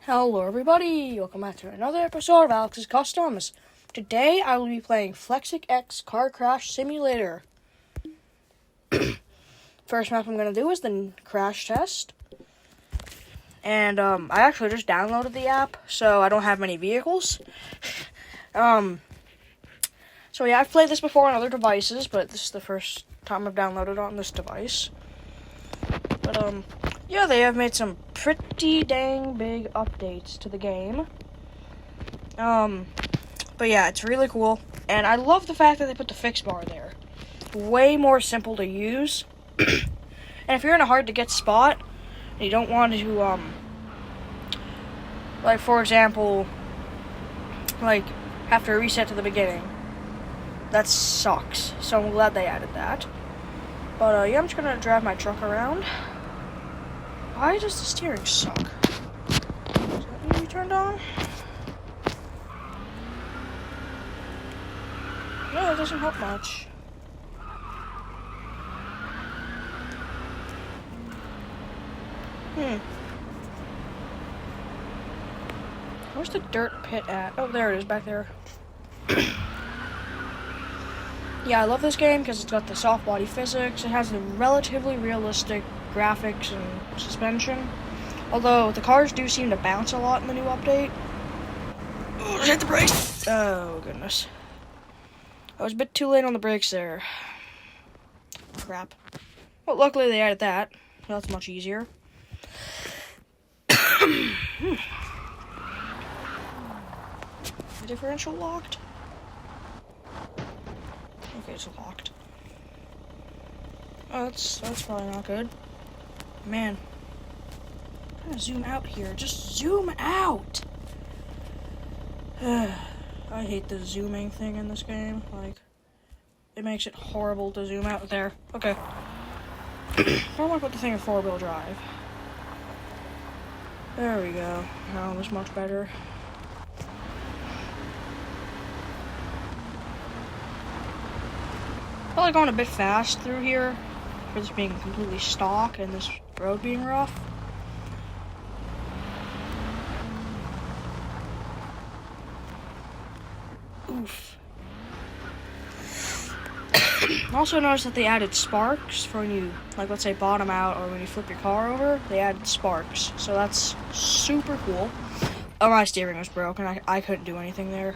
Hello everybody, welcome back to another episode of Alex's Customs. Today I will be playing Flexic X Car Crash Simulator. First map I'm going to do is the crash test. And I actually just downloaded the app, so I don't have many vehicles. So yeah, I've played this before on other devices, but this is the first time I've downloaded on this device. But yeah, they have made some pretty dang big updates to the game. But yeah, it's really cool. And I love the fact that they put the fix bar there. Way more simple to use. And if you're in a hard to get spot, and you don't want to, like for example, like have to reset to the beginning. That sucks. So I'm glad they added that. But yeah, I'm just gonna drive my truck around. Why does the steering suck? Does that need to be turned on? No, it doesn't help much. Where's the dirt pit at? Oh, there it is, back there. Yeah, I love this game because it's got the soft body physics. It has the relatively realistic graphics and suspension. Although, the cars do seem to bounce a lot in the new update. Oh, hit the brakes! Oh, goodness. I was a bit too late on the brakes there. Crap. Well, luckily they added that. That's much easier. The differential locked? Okay, it's locked. Oh, that's probably not good. Man. I'm trying to zoom out here. Just zoom out! I hate the zooming thing in this game. Like, it makes it horrible to zoom out there. Okay. I don't want to put the thing in 4-wheel drive. There we go. Now it's much better. Probably going a bit fast through here for this being completely stock and this road being rough. Oof. I also noticed that they added sparks for when you, like, let's say bottom out or when you flip your car over, they added sparks. So that's super cool. Oh, my steering was broken. I couldn't do anything there.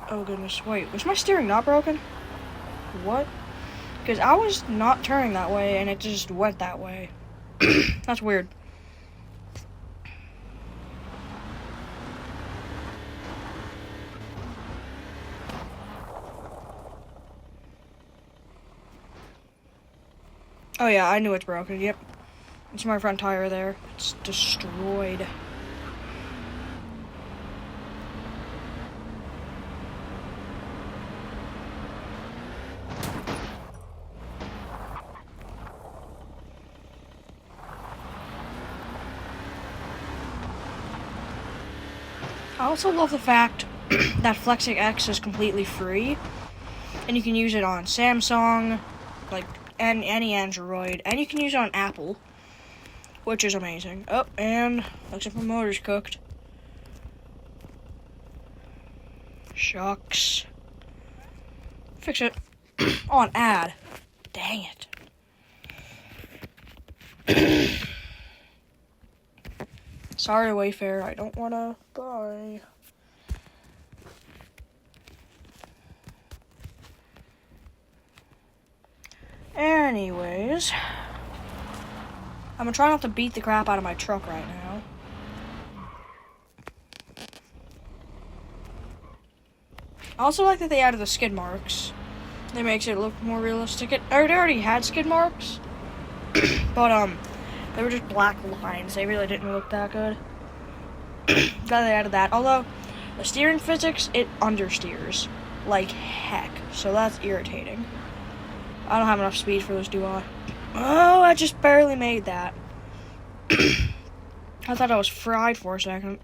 Oh, goodness. Wait, was my steering not broken? What? Because I was not turning that way, and it just went that way. That's weird. Oh, yeah, I knew it's broken. Yep. It's my front tire there. It's destroyed. I also love the fact that Flexic X is completely free, and you can use it on Samsung, like, and any Android, and you can use it on Apple, which is amazing. Oh, and looks like my motor's cooked. Shucks. Fix it. On ad. Dang it. Sorry, Wayfair, I don't want to buy. Anyways, I'm gonna try not to beat the crap out of my truck right now. I also like that they added the skid marks. It makes it look more realistic. It already had skid marks, but they were just black lines. They really didn't look that good. Glad they added that. Although, the steering physics, it understeers like heck. So that's irritating. I don't have enough speed for this, do I? Oh, I just barely made that. I thought I was fried for a second.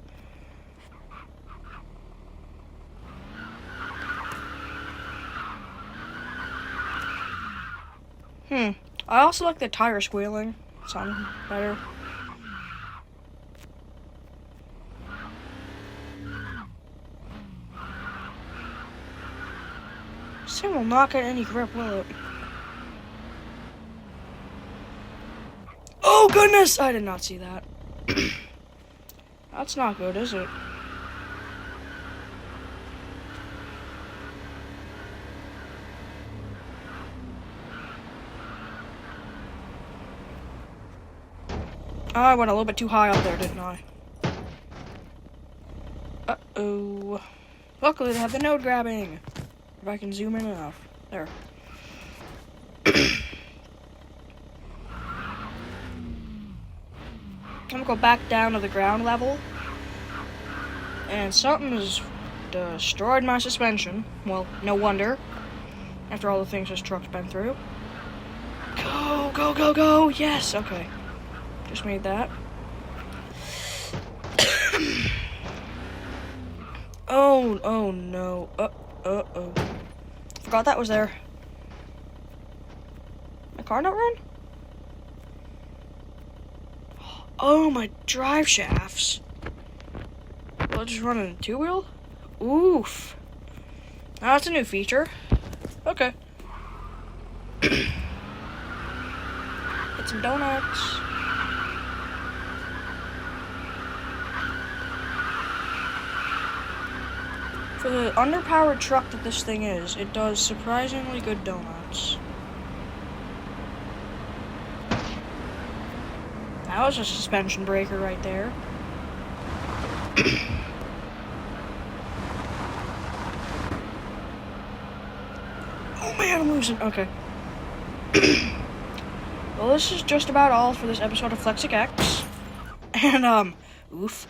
I also like the tire squealing. Sound better. This thing will not get any grip, will it? Oh goodness! I did not see that. That's not good, is it? I went a little bit too high up there, didn't I? Uh-oh. Luckily, they have the node grabbing. If I can zoom in enough. There. I'm gonna go back down to the ground level. And something has destroyed my suspension. Well, no wonder. After all the things this truck's been through. Go, go, go, go! Yes, okay. Just made that. Oh no. Uh-oh. Forgot that was there. My car not run? Oh, my drive shafts. Will it just run in a two-wheel? Oof. Now that's a new feature. Okay. Get some donuts. For the underpowered truck that this thing is, it does surprisingly good donuts. That was a suspension breaker right there. Oh man, I'm losing. Okay. Well, this is just about all for this episode of Flexic X. And, oof.